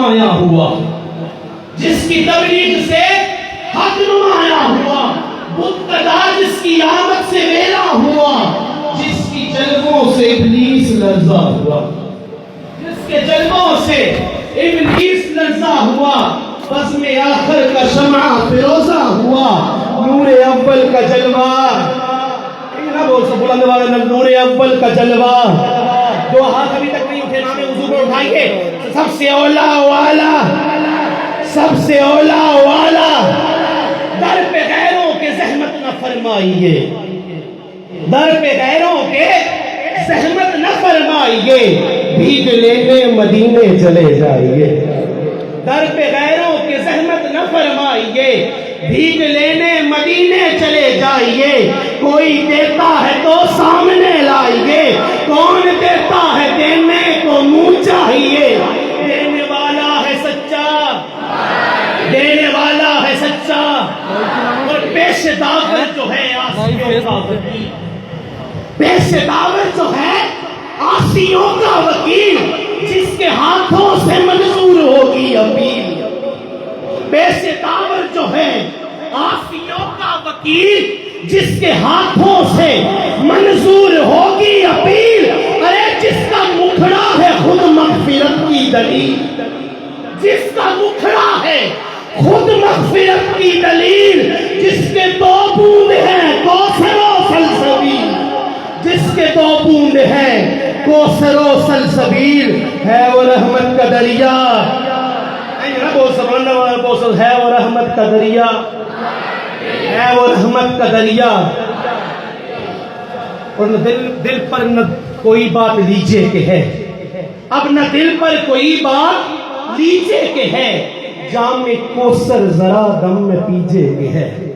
نمایاں ہوا، جس کی تبلیغ سے حق نمایاں ہوا، مقتدا جس کی آمد سے ویلا ہوا، جس کی جلووں سے ابلیس لرزا ہوا، جس کے جلووں سے ابلیس لرزا ہوا، بزم آخر کا شمع فیروزہ ہوا، نور اول کا جلوہ، نہ بول سب بلند والا، نور اول کا جلوہ، جو ہاتھ ابھی تک نہیں اٹھے نام وضو کو اٹھائیے، سب سے اولا والا، سب سے اولا والا، در پہ غیروں کے زحمت نہ فرمائیے، در پہ غیروں کے زحمت نہ فرمائیے، بھیگ لینے مدینے چلے جائیے، در پہ غیروں کے زحمت نہ فرمائیے، بھیگ لینے مدینے چلے جائیے، کوئی دیتا ہے تو سامنے لائیے، کون دیتا ہے دینے کو منہ چاہیے، دینے والا ہے سچا، دینے والا ہے سچا، اور پیش داور جو ہے آسیوں کا وکیل، پیش داور جو ہے آسیوں کا وکیل، جس کے ہاتھوں سے منظور ہوگی اپیل، پیش داور جو ہے آسیوں کا وکیل، جس کے ہاتھوں سے منظور ہوگی اپیل، ارے جس کا مکھڑا ہے خود مغفرت کی دلیل، جس کا مکھڑا ہے خود مغفرت کی دلیل، جس کے دو بوند ہیں کوثر و سلسبیل، جس کے دو بوند ہیں کوثر و سلسبیل، ہے وہ رحمت کا دریا، ہے وہ رحمت کا دریا، ہے وہ رحمت کا دریا، اور نہ دل پر نہ کوئی بات لیجے کہ ہے، اب نہ دل پر کوئی بات لیجے کہ ہے، جام کوثر ذرا دم میں پیجے کہ ہے۔